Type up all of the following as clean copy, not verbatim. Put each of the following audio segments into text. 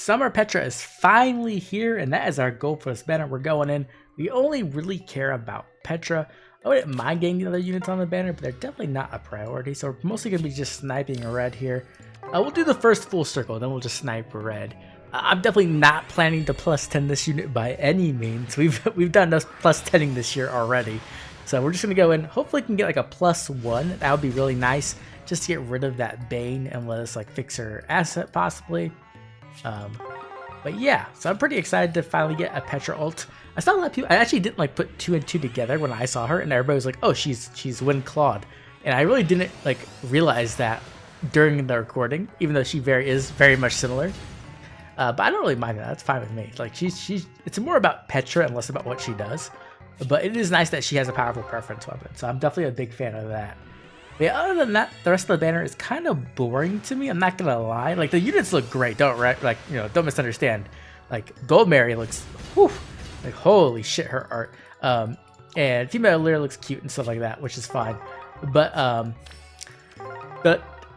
Summer Petra is finally here, and that is our goal for this banner. We're going in. We only really care about Petra. I wouldn't mind getting the other units on the banner, but they're definitely not a priority. So we're mostly going to be just sniping red here. We'll do the first full circle, then we'll just snipe red. I'm definitely not planning to plus 10 this unit by any means. We've done this plus 10ing this year already. So we're just going to go in. Hopefully we can get like a +1. That would be really nice, just to get rid of that Bane and let us like fix her asset possibly. But yeah, so I'm pretty excited to finally get a Petra ult. I saw a lot of people, I actually didn't like put 2 and 2 together when I saw her, and everybody was like, oh, she's Wind Clawed. And I really didn't like realize that during the recording, even though she is very much similar. But I don't really mind that. That's fine with me. Like it's more about Petra and less about what she does. But it is nice that she has a powerful preference weapon, so I'm definitely a big fan of that. But yeah, other than that, the rest of the banner is kind of boring to me. I'm not gonna lie. Like the units look great. Don't misunderstand. Like Gold Mary looks, whew, like holy shit, her art. And Female Lear looks cute and stuff like that, which is fine. But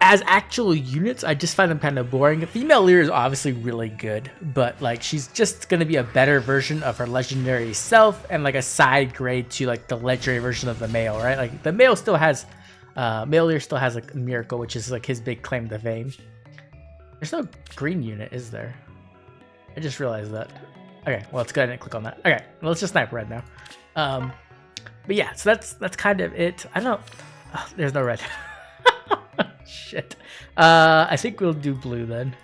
as actual units, I just find them kind of boring. Female Lear is obviously really good, but like she's just gonna be a better version of her legendary self and like a side grade to like the legendary version of the male, right? Like the male still has, Male Lear still has like Miracle, which is like his big claim to fame. There's no green unit, is there? I just realized that. Okay, well let's go ahead and click on that. Okay, well, let's just snipe red now. But yeah, so that's kind of it. I don't. Oh, there's no red. Shit. I think we'll do blue then.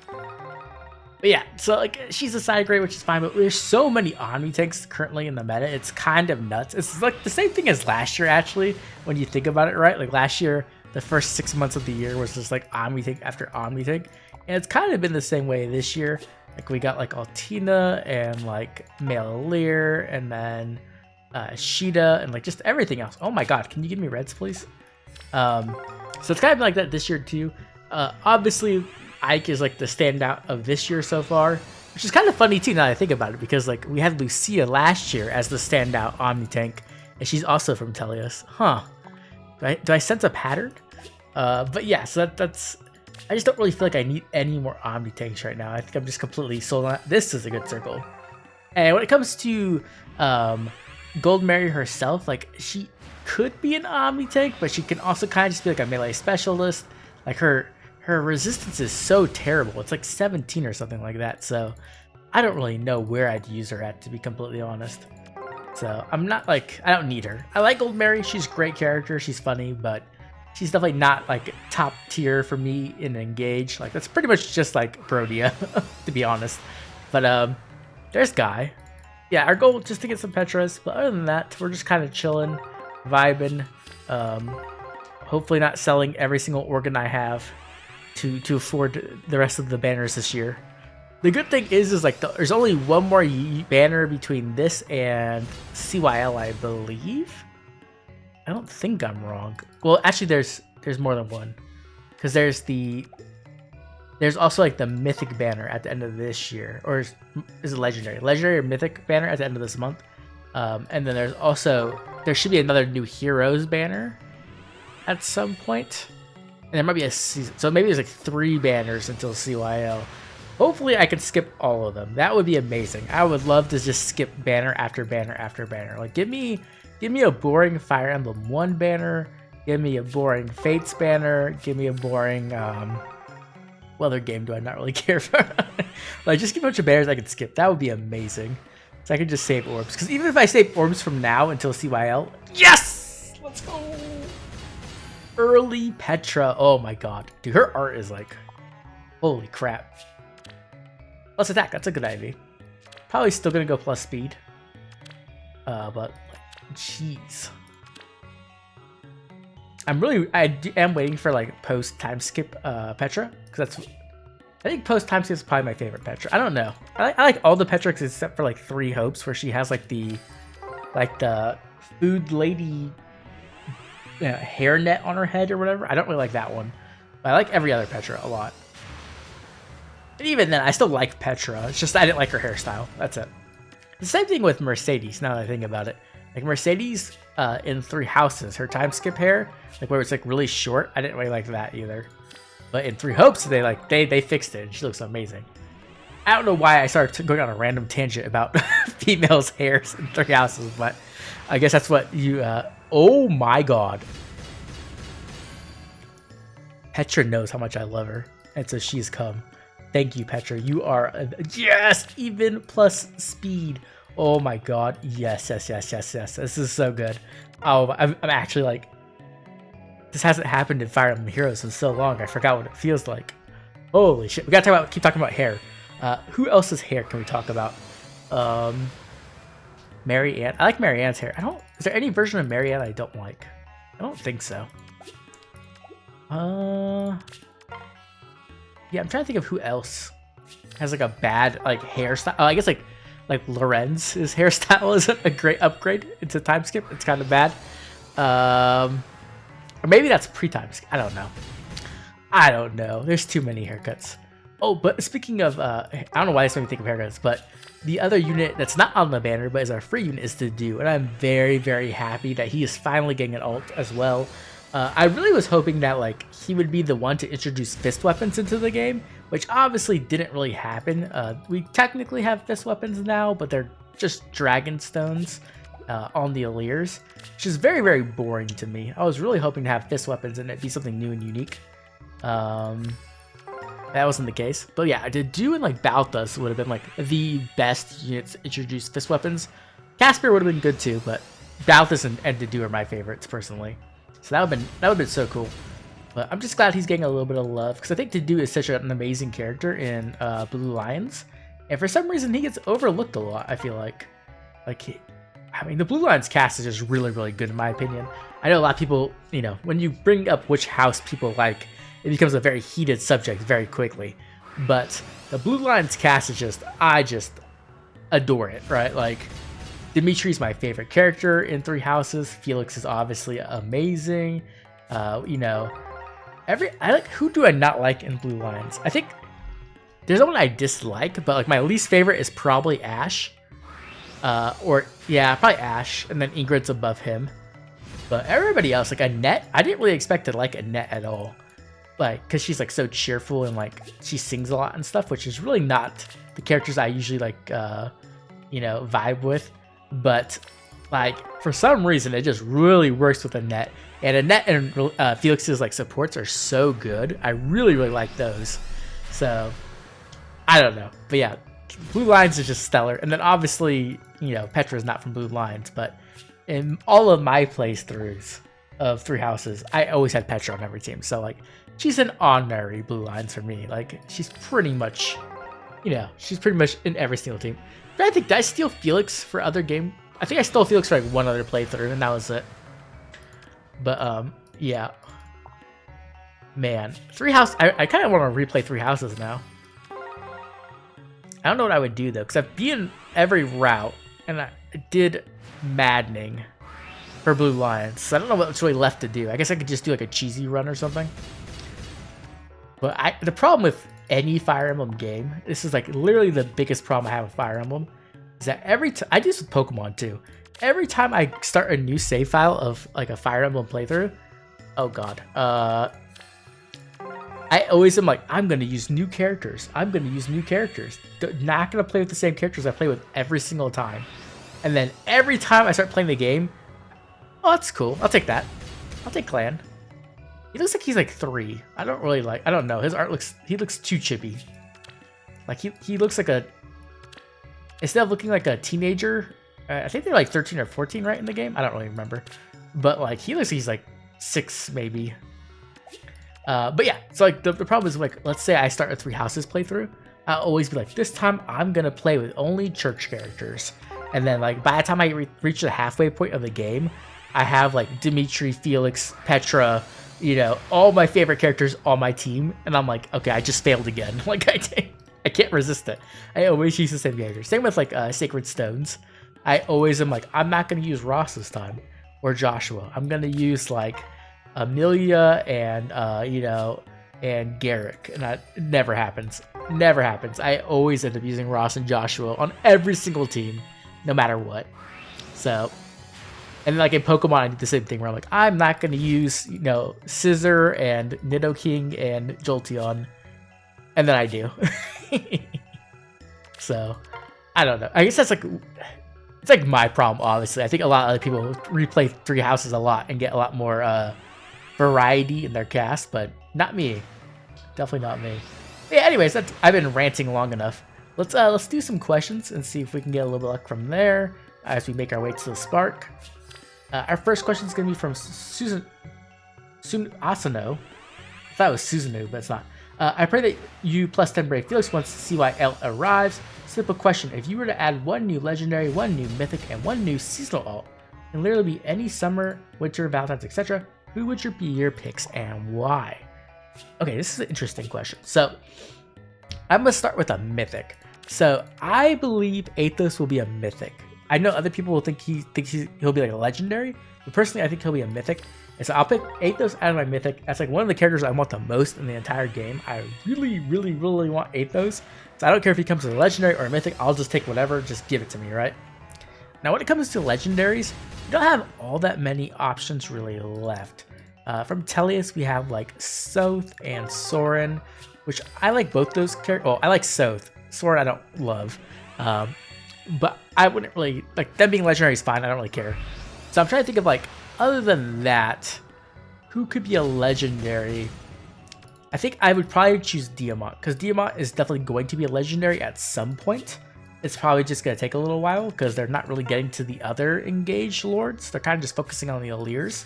But yeah, so like she's a side grade, which is fine, but there's so many Omni tanks currently in the meta. It's kind of nuts. It's like the same thing as last year, actually, when you think about it, right? Like last year, the first 6 months of the year was just like Omni tank after Omni tank. And it's kind of been the same way this year. Like we got like Altina and like Male Lear and then Sheeta and like just everything else. Oh my god, can you give me reds, please? So it's kind of been like that this year too. Obviously, Ike is like the standout of this year so far, which is kind of funny too now that I think about it, because like we had Lucia last year as the standout Omni tank, and she's also from Telios. Huh? Do I sense a pattern? But yeah, so that's. I just don't really feel like I need any more Omni tanks right now. I think I'm just completely sold on it. This is a good circle. And when it comes to Gold Mary herself, like she could be an Omni tank, but she can also kind of just be like a melee specialist. Like her resistance is so terrible. It's like 17 or something like that. So I don't really know where I'd use her at, to be completely honest. So I'm not like, I don't need her. I like Gold Mary. She's a great character. She's funny, but she's definitely not like top tier for me in Engage. Like that's pretty much just like Brodia, to be honest. But there's Guy. Yeah, our goal is just to get some Petras. But other than that, we're just kind of chilling, vibing. Hopefully not selling every single organ I have to afford the rest of the banners this year. The good thing is like there's only one more banner between this and CYL, I believe. I don't think I'm wrong. Well, actually, there's more than one, because there's also like the mythic banner at the end of this year, or is it legendary or mythic banner at the end of this month. And then there should be another new heroes banner at some point, and there might be a season, so maybe there's like 3 banners until CYL. Hopefully I can skip all of them. That would be amazing. I would love to just skip banner after banner after banner. Like give me a boring Fire Emblem 1 banner, give me a boring Fates banner, give me a boring what other game do I not really care for? Like just give me a bunch of banners I can skip. That would be amazing. So I can just save orbs, because even if I save orbs from now until CYL, yes, let's go. Early Petra. Oh my god, dude, her art is like, holy crap. Plus attack, that's a good IV. Probably still gonna go plus speed. But jeez, I am waiting for like post time skip Petra, because I think post time skip is probably my favorite Petra. I don't know. I like all the Petras except for like 3 Hopes, where she has like the food lady hairnet on her head or whatever. I don't really like that one, but I like every other Petra a lot. And even then, I still like Petra. It's just I didn't like her hairstyle. That's it. The same thing with Mercedes, now that I think about it. Like Mercedes in 3 Houses, her time skip hair, like where it's like really short, I didn't really like that either. But in 3 Hopes, they fixed it and she looks amazing. I don't know why I started going on a random tangent about females' hairs in 3 houses, but I guess that's what you. Oh my god. Petra knows how much I love her, and so she's come. Thank you, Petra. You are yes, even plus speed. Oh my god, yes. This is so good. Oh, I'm actually like, this hasn't happened in Fire Emblem Heroes in so long. I forgot what it feels like. Holy shit, we gotta keep talking about hair. Who else's hair can we talk about? Mary Ann. I like Mary Ann's hair. Is there any version of Mary Ann I don't like? I don't think so. Yeah, I'm trying to think of who else has like a bad like hairstyle. I guess like Lorenz's hairstyle isn't a great upgrade. It's a time skip. It's kind of bad. Or maybe that's pre-time skip. I don't know. There's too many haircuts. Oh, but speaking of, I don't know why this made me think of haircuts, but the other unit that's not on the banner but is our free unit is Dedu, and I'm very, very happy that he is finally getting an ult as well. I really was hoping that like he would be the one to introduce fist weapons into the game, which obviously didn't really happen. We technically have fist weapons now, but they're just dragon stones on the Alliers, which is very, very boring to me. I was really hoping to have fist weapons and it be something new and unique. That wasn't the case, but yeah, Dedu and like Balthus would have been like the best units to introduce fist weapons. Casper would have been good too, but Balthus and Dedu are my favorites personally. So that would have been so cool. But I'm just glad he's getting a little bit of love because I think Dedu is such an amazing character in Blue Lions, and for some reason he gets overlooked a lot. I feel like I mean, the Blue Lions cast is just really, really good in my opinion. I know a lot of people, you know, when you bring up which house people like, it becomes a very heated subject very quickly. But the Blue Lions cast is just, I just adore it, right? Like, Dimitri's my favorite character in 3 houses. Felix is obviously amazing. You know, who do I not like in Blue Lions? I think there's one I dislike, but like my least favorite is probably Ash. Probably Ash, and then Ingrid's above him. But everybody else, like Annette, I didn't really expect to like Annette at all. Like, because she's like so cheerful and like she sings a lot and stuff, which is really not the characters I usually like, vibe with. But like for some reason, it just really works with Annette. And Annette and Felix's like supports are so good. I really, really like those. So I don't know, but yeah, Blue Lions is just stellar. And then obviously, you know, Petra is not from Blue Lions, but in all of my playthroughs of 3 houses, I always had Petra on every team. So like, she's an honorary Blue Lions for me. Like, she's pretty much, you know, she's pretty much in every single team. But I think, did I steal Felix for other game? I think I stole Felix for like one other playthrough, and that was it. But yeah, man, 3 house. I kind of want to replay 3 houses now. I don't know what I would do though, because I've beaten every route, and I did maddening for Blue Lions. So I don't know what's really left to do. I guess I could just do like a cheesy run or something. But the problem with any Fire Emblem game, this is like literally the biggest problem I have with Fire Emblem, is that every time, I do this with Pokemon too. Every time I start a new save file of like a Fire Emblem playthrough, oh god, I always am like, I'm going to use new characters. I'm going to use new characters. Not going to play with the same characters I play with every single time. And then every time I start playing the game, oh, that's cool. I'll take that. I'll take Clan. He looks like he's like 3. I don't know. His art he looks too chippy. Like he looks like instead of looking like a teenager, I think they're like 13 or 14 right in the game. I don't really remember. But like he looks like he's like 6 maybe. But yeah, so like the problem is like, let's say I start a 3 houses playthrough, I'll always be like, this time I'm gonna play with only church characters, and then like by the time I reach the halfway point of the game, I have like Dimitri, Felix, Petra, you know, all my favorite characters on my team, and I'm like, okay, I just failed again. Like I can't resist it. I always use the same character. Same with like Sacred Stones. I always am like, I'm not gonna use Ross this time or Joshua. I'm gonna use like Amelia and and Garrick, and that never happens. Never happens. I always end up using Ross and Joshua on every single team, no matter what. So, and then like in Pokemon, I do the same thing where I'm like, I'm not gonna use Scissor and Nidoking and Jolteon, and then I do. So I don't know. I guess that's like, it's like my problem, obviously. I think a lot of other people replay Three Houses a lot and get a lot more variety in their cast, but not me. Definitely not me. Yeah, anyways, I've been ranting long enough. Let's do some questions and see if we can get a little bit of luck from there as we make our way to the Spark. Our first question is going to be from Asano. I thought it was Susanoo, but it's not. I pray that you plus 10 Brave Felix once CYL arrives. Simple question. If you were to add one new legendary, one new mythic, and one new seasonal alt, and literally be any summer, winter, Valentine's, etc., who would be your picks and why? Okay, this is an interesting question. So I'm going to start with a mythic. So I believe Athos will be a mythic. I know other people will think he'll be like a legendary, but personally I think he'll be a mythic. And so I'll pick Athos out of my mythic. That's like one of the characters I want the most in the entire game. I really, really, really want Athos. So I don't care if he comes as a legendary or a mythic. I'll just take whatever. Just give it to me, right? Now when it comes to legendaries, you don't have all that many options really left. From Tellius, we have like Soth and Soren, which I like both those characters. Oh, I like Soth. Soren I don't love. But I wouldn't really, like, them being legendary is fine. I don't really care. So I'm trying to think of, like, other than that, who could be a legendary? I think I would probably choose Diamant, because Diamant is definitely going to be a legendary at some point. It's probably just going to take a little while, because they're not really getting to the other engaged lords. They're kind of just focusing on the Allirs.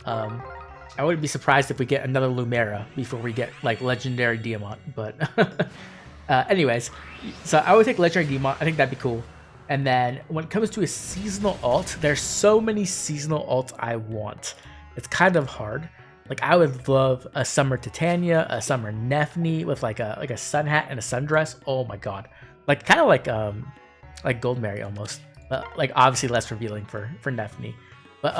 I wouldn't be surprised if we get another Lumera before we get, like, legendary Diamant, but... anyways, so I would take legendary Diamant. I think that'd be cool. And then when it comes to a seasonal alt, there's so many seasonal alts I want. It's kind of hard. Like I would love a Summer Titania, a Summer Nephne with like a sun hat and a sundress. Oh my god, like kind of like Gold Mary almost, but like obviously less revealing for Nephne. But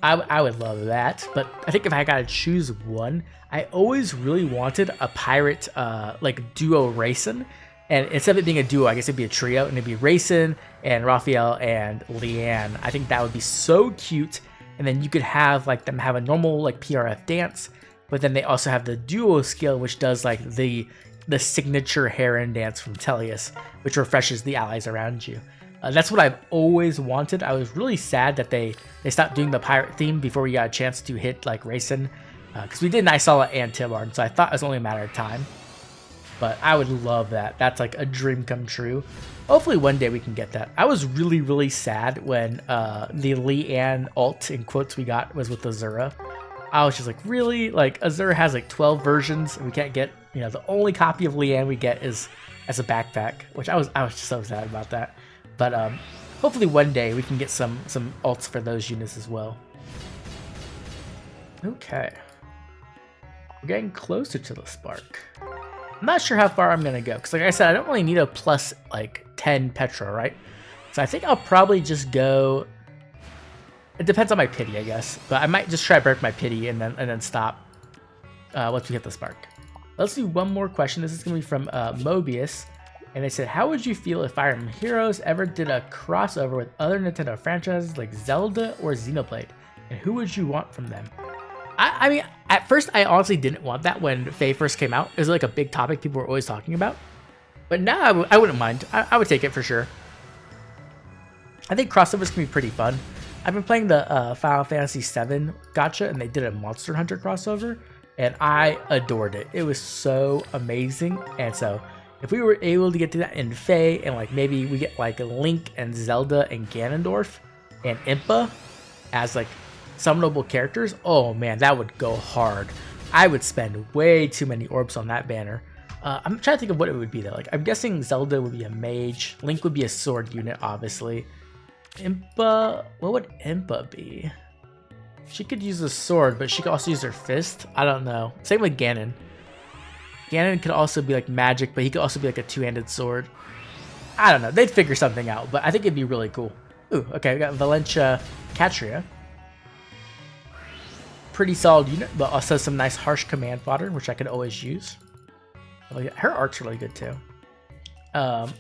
I would love that. But I think if I gotta choose one, I always really wanted a pirate like duo Raisin. And instead of it being a duo, I guess it'd be a trio, and it'd be Raisin and Raphael and Leanne. I think that would be so cute. And then you could have like them have a normal like PRF dance, but then they also have the duo skill, which does like the signature Heron dance from Tellius, which refreshes the allies around you. That's what I've always wanted. I was really sad that they stopped doing the pirate theme before we got a chance to hit like Raisin, because we did Nysala and Tibard, so I thought it was only a matter of time. But I would love that. That's like a dream come true. Hopefully one day we can get that. I was really, really sad when the Leanne alt, in quotes, we got was with Azura. I was just like, really? Like, Azura has like 12 versions, and we can't get, you know, the only copy of Leanne we get is as a backpack, which I was just so sad about that. But hopefully one day we can get some alts for those units as well. Okay. We're getting closer to the Spark. I'm not sure how far I'm gonna go, because like I said, I don't really need a plus like 10 Petra, right? So I think I'll probably just go. It depends on my pity, I guess, but I might just try to break my pity and then stop once we hit the Spark. Let's do one more question. This is gonna be from Mobius, and they said, "How would you feel if Fire Emblem Heroes ever did a crossover with other Nintendo franchises like Zelda or Xenoblade, and who would you want from them?" I mean, at first, I honestly didn't want that when Faye first came out. It was like a big topic people were always talking about. But now I wouldn't mind. I would take it for sure. I think crossovers can be pretty fun. I've been playing the Final Fantasy VII gacha, and they did a Monster Hunter crossover, and I adored it. It was so amazing. And so if we were able to get to that in Faye, and like maybe we get like Link and Zelda and Ganondorf and Impa as like summonable characters, oh man, that would go hard. I would spend way too many orbs on that banner. I'm trying to think of what it would be though. Like I'm guessing Zelda would be a mage, Link would be a sword unit, obviously. Impa, what would Impa be? She could use a sword, but she could also use her fist. I don't know. Same with Ganon. Ganon could also be like magic, but he could also be like a two-handed sword. I don't know. They'd figure something out, but I think it'd be really cool. Ooh, okay, we got Valencia Catria. Pretty solid unit, but also some nice harsh command fodder, which I could always use. Oh, yeah, her art's really good too. But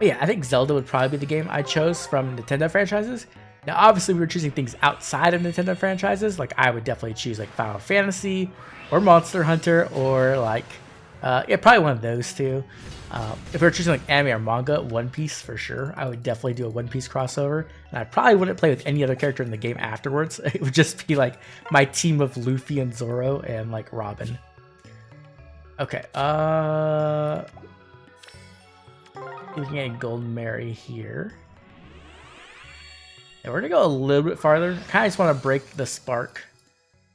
yeah, I think Zelda would probably be the game I chose from Nintendo franchises. Now, obviously, we were choosing things outside of Nintendo franchises. Like, I would definitely choose like Final Fantasy, or Monster Hunter, or like Yeah, probably one of those two. If we were choosing like anime or manga, One Piece for sure. I would definitely do a One Piece crossover, and I probably wouldn't play with any other character in the game afterwards. It would just be like my team of Luffy and Zoro and like Robin. Okay, looking at Golden Mary here. And we're gonna go a little bit farther. Kind of just want to break the spark,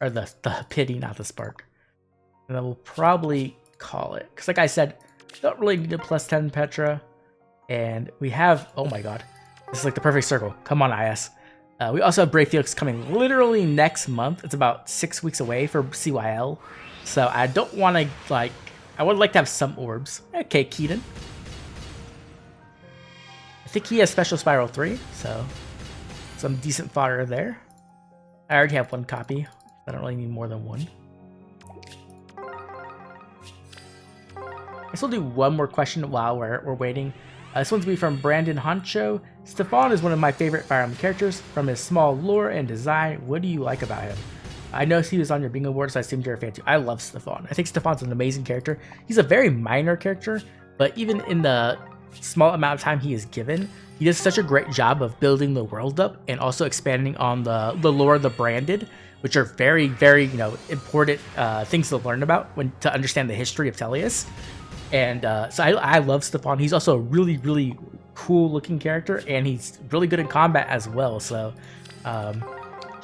or the pity, not the spark. And then we'll probably call it, because like I said, don't really need a +10 Petra, and we have, oh my god, this is like the perfect circle. Come on, IS. We also have Brave Felix coming literally next month. It's about 6 weeks away for CYL, so I don't want to like, I would like to have some orbs. Okay, Keaton. I think he has Special Spiral 3, so some decent fodder there. I already have one copy. I don't really need more than one. I guess we'll do one more question while we're waiting. This one's be from Brandon Honcho. Stefan is one of my favorite Fire Emblem characters. From his small lore and design, what do you like about him? I know he was on your bingo board, so I assumed you're a fan too. I love Stefan. I think Stefan's an amazing character. He's a very minor character, but even in the small amount of time he is given, he does such a great job of building the world up and also expanding on the lore of the branded, which are very, very, you know, important things to learn about when to understand the history of Tellius. And so I love Stefan. He's also a really, really cool looking character, and he's really good in combat as well. So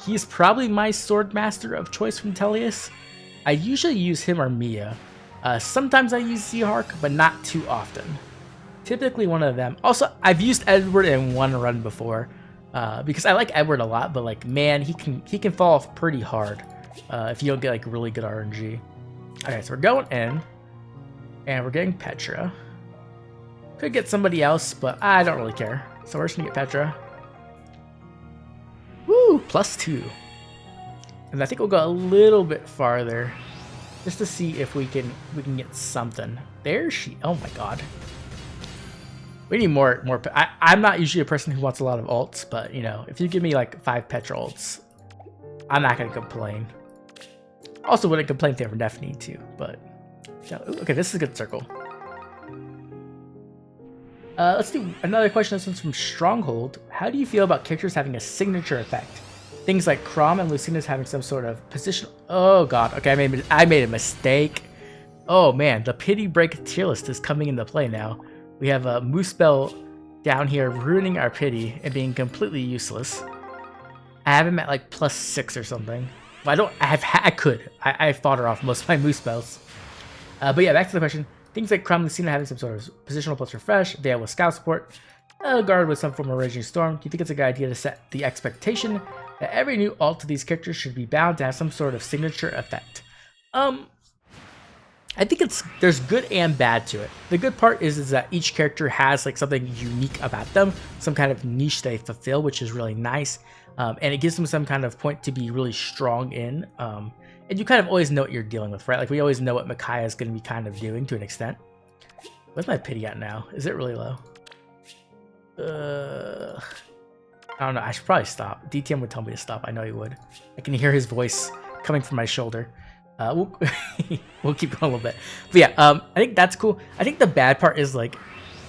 he's probably my sword master of choice from Tellius. I usually use him or Mia. Sometimes I use Zehark, but not too often. Typically one of them. Also, I've used Edward in one run before because I like Edward a lot, but like, man, he can fall off pretty hard if you don't get like really good RNG. Okay, so we're going in. And we're getting Petra. Could get somebody else, but I don't really care. So we're just gonna get Petra. Woo! +2. And I think we'll go a little bit farther, just to see if we can get something. There she. Oh my god. We need more. I'm not usually a person who wants a lot of ults, but you know, if you give me like 5 Petra ults, I'm not gonna complain. Also, wouldn't complain if they ever def need to, but. Okay, this is a good circle. Let's do another question. This one's from Stronghold. How do you feel about characters having a signature effect? Things like Chrom and Lucina's having some sort of position. Oh god. Okay, I made a mistake. Oh man, the pity break tier list is coming into play now. We have a Moose Bell down here ruining our pity and being completely useless. I have him at like +6 or something. Well, I fought her off most of my Moose Bells. But yeah, back to the question. Things like Chrom and Lucina having some sort of positional plus refresh, Veil with scout support, Guard with some form of Raging Storm. Do you think it's a good idea to set the expectation that every new ult to these characters should be bound to have some sort of signature effect? I think there's good and bad to it. The good part is that each character has like something unique about them, some kind of niche they fulfill, which is really nice. And it gives them some kind of point to be really strong in. And you kind of always know what you're dealing with, right? Like we always know what Micaiah is going to be kind of doing to an extent. Where's my pity at now? Is it really low? I don't know. I should probably stop. DTM would tell me to stop. I know he would. I can hear his voice coming from my shoulder. We'll keep going a little bit. But yeah, I think that's cool. I think the bad part is like,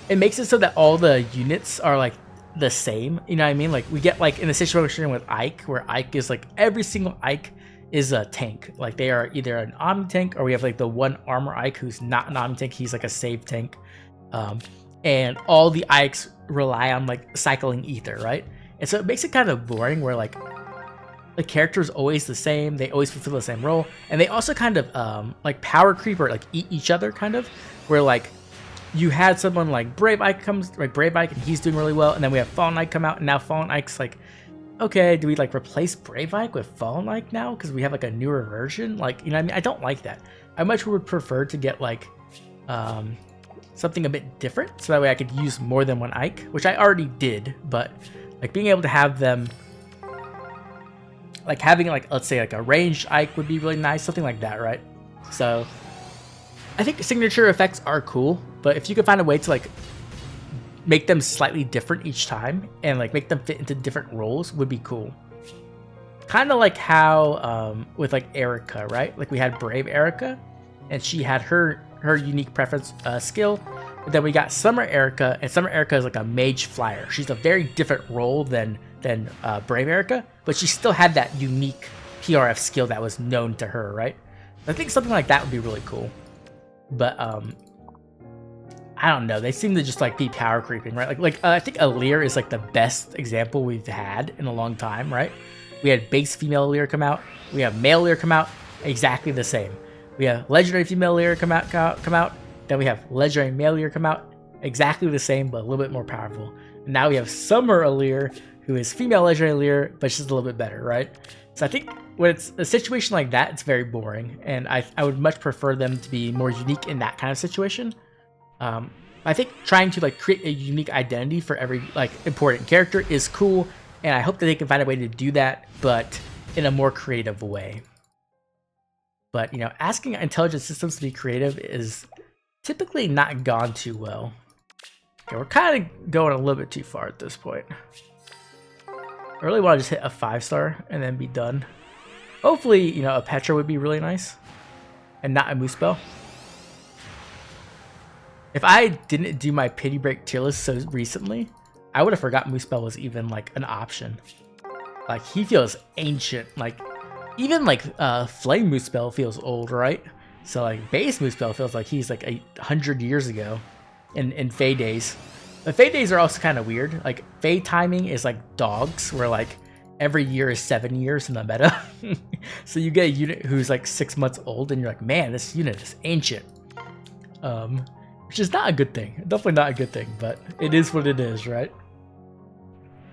it makes it so that all the units are like the same. You know what I mean? Like we get like in a situation with Ike, where Ike is like every single Ike is a tank. Like they are either an Omni tank, or we have like the one armor Ike who's not an Omni tank. He's like a save tank. And all the Ikes rely on like cycling ether, right? And so it makes it kind of boring where like the character is always the same. They always fulfill the same role. And they also kind of like power creep or like eat each other kind of, where like you had someone like Brave Ike comes, like Brave Ike, and he's doing really well. And then we have Fallen Ike come out, and now Fallen Ike's like, okay, do we like replace Brave Ike with Fallen Ike now because we have like a newer version? Like, you know what I mean? I don't like that. I much would prefer to get like something a bit different, so that way I could use more than one Ike, which I already did, but like being able to have them, like having like, let's say like a ranged Ike would be really nice, something like that, right? So I think signature effects are cool, but if you could find a way to like make them slightly different each time and like make them fit into different roles would be cool. Kind of like how with like Erica, right? Like we had Brave Erica, and she had her her unique preference skill. But then we got Summer Erica, and Summer Erica is like a mage flyer. She's a very different role than Brave Erica, but she still had that unique PRF skill that was known to her, right? I think something like that would be really cool. But I don't know. They seem to just like be power creeping, right? I think Alear is like the best example we've had in a long time, right? We had base female Alear come out. We have male Alear come out, exactly the same. We have legendary female Alear come out. Then we have legendary male Alear come out, exactly the same, but a little bit more powerful. And now we have Summer Alear, who is female legendary Alear, but she's a little bit better, right? So I think when it's a situation like that, it's very boring, and I would much prefer them to be more unique in that kind of situation. I think trying to like create a unique identity for every like important character is cool, and I hope that they can find a way to do that, but in a more creative way. But you know, asking intelligent systems to be creative is typically not gone too well. Okay, we're kind of going a little bit too far at this point. I really want to just hit a 5-star and then be done. Hopefully, you know, a Petra would be really nice, and not a Moose Bell. If I didn't do my pity break tier list so recently, I would have forgot Moose Bell was even like an option. Like, he feels ancient. Like, even like Flame Moose Bell feels old, right? So like base Moose Bell feels like he's like 100 years ago in Fae days. But Fae days are also kind of weird. Like, Fae timing is like dogs, where like every year is 7 years in the meta. So you get a unit who's like 6 months old, and you're like, man, this unit is ancient. Which is not a good thing. Definitely not a good thing, but it is what it is, right?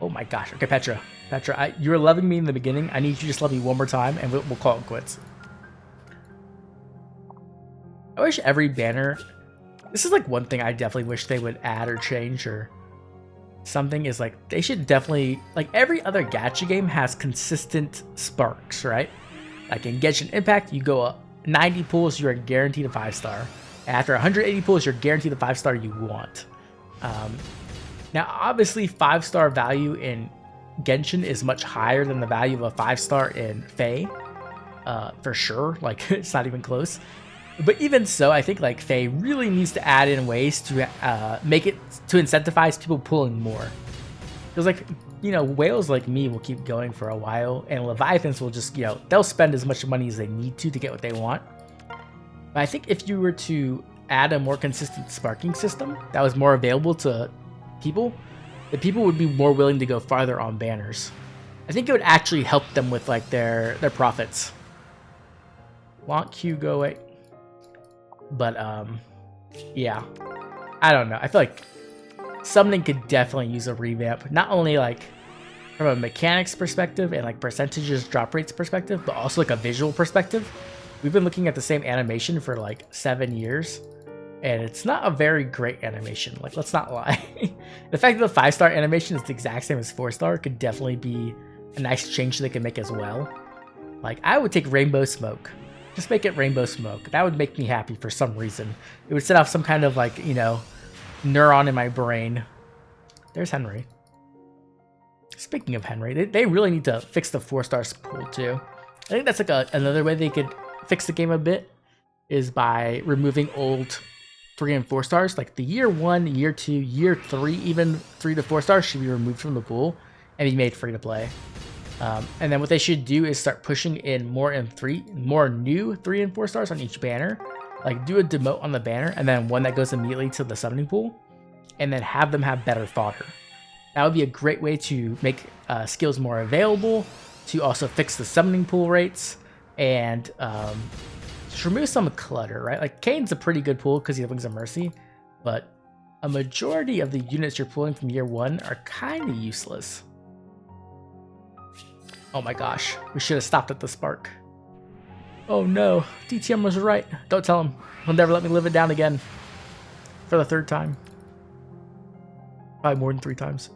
Oh my gosh. Okay, Petra. Petra, you were loving me in the beginning. I need you to just love me one more time, and we'll call it quits. I wish every banner... This is like one thing I definitely wish they would add or change or something, is like they should definitely... Like, every other gacha game has consistent sparks, right? Like in Genshin Impact, you go up 90 pulls, you're guaranteed a 5-star. After 180 pulls, you're guaranteed the 5-star you want. Now, obviously, 5-star value in Genshin is much higher than the value of a 5-star in Fae, for sure. Like, it's not even close. But even so, I think like Fae really needs to add in ways to make it to incentivize people pulling more. Because like, you know, whales like me will keep going for a while, and Leviathans will just, you know, they'll spend as much money as they need to get what they want. But I think if you were to add a more consistent sparking system that was more available to people, the people would be more willing to go farther on banners. I think it would actually help them with like their profits. Want Q go away. But yeah, I don't know. I feel like summoning could definitely use a revamp, not only like from a mechanics perspective and like percentages drop rates perspective, but also like a visual perspective. We've been looking at the same animation for like 7 years, and it's not a very great animation. Like, let's not lie. The fact that the 5-star animation is the exact same as 4-star could definitely be a nice change they can make as well. Like, I would take Rainbow Smoke. Just make it Rainbow Smoke. That would make me happy for some reason. It would set off some kind of like, you know, neuron in my brain. There's Henry. Speaking of Henry, they really need to fix the 4-star pool too. I think that's like another way they could fix the game a bit, is by removing old 3 and 4 stars. Like the year 1, year 2, year 3, even 3 to 4 stars should be removed from the pool and be made free to play. And then what they should do is start pushing in more new 3 and 4 stars on each banner. Like, do a demote on the banner, and then one that goes immediately to the summoning pool, and then have them have better fodder. That would be a great way to make skills more available, to also fix the summoning pool rates, and just remove some clutter, right? Like, Kane's a pretty good pool because he brings a Mercy, but a majority of the units you're pulling from year 1 are kind of useless. Oh my gosh, we should have stopped at the spark. Oh no, DTM was right. Don't tell him. He'll never let me live it down again. For the 3rd time. Probably more than 3 times.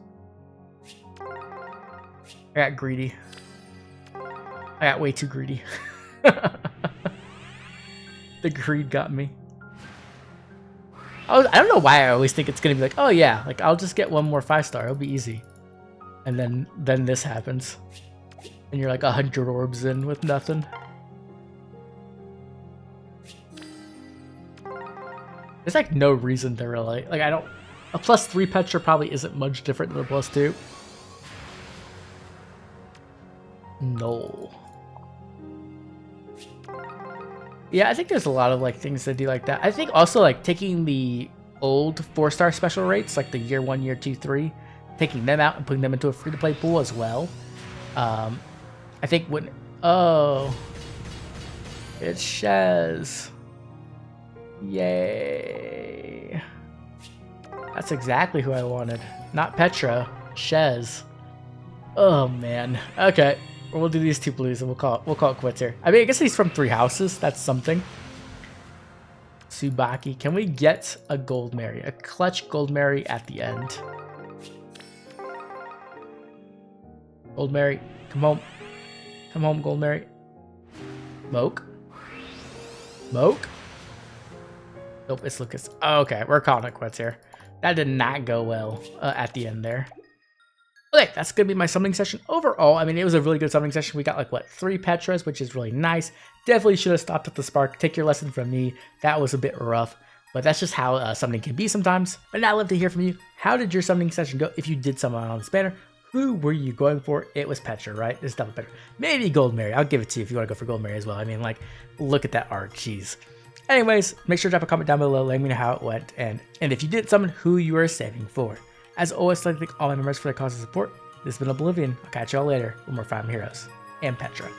I got greedy. I got way too greedy. The greed got me. I don't know why I always think it's gonna be like, oh yeah, like I'll just get one more 5-star, it'll be easy. And then this happens. And you're like 100 orbs in with nothing. There's like no reason to really, like I don't, a +3 Petra probably isn't much different than a +2. No. Yeah, I think there's a lot of like things to do like that. I think also like taking the old 4-star special rates, like the year 1, year 2, 3, taking them out and putting them into a free-to-play pool as well. I think when, oh, it's Shez. Yay. That's exactly who I wanted. Not Petra, Shez. Oh man. Okay. We'll do these 2 blues and we'll call it quits here. I mean, I guess he's from 3 houses. That's something. Tsubaki. Can we get a Gold Mary? A clutch Gold Mary at the end. Gold Mary. Come home. Come home, Gold Mary. Moke. Moke? Nope, it's Lucas. Oh, okay, we're calling it quits here. That did not go well at the end there. Okay, that's going to be my summoning session overall. I mean, it was a really good summoning session. We got like, what, 3 Petras, which is really nice. Definitely should have stopped at the spark. Take your lesson from me. That was a bit rough, but that's just how summoning can be sometimes. But now I'd love to hear from you. How did your summoning session go? If you did summon on this banner, who were you going for? It was Petra, right? It's double Petra. Maybe Gold Mary. I'll give it to you if you want to go for Gold Mary as well. I mean, like, look at that art. Jeez. Anyways, make sure to drop a comment down below letting me know how it went. And if you did summon, who you are saving for. As always, I'd like to thank all my members for their constant support. This has been Oblivion. I'll catch y'all later with more Emblem Heroes and Petra.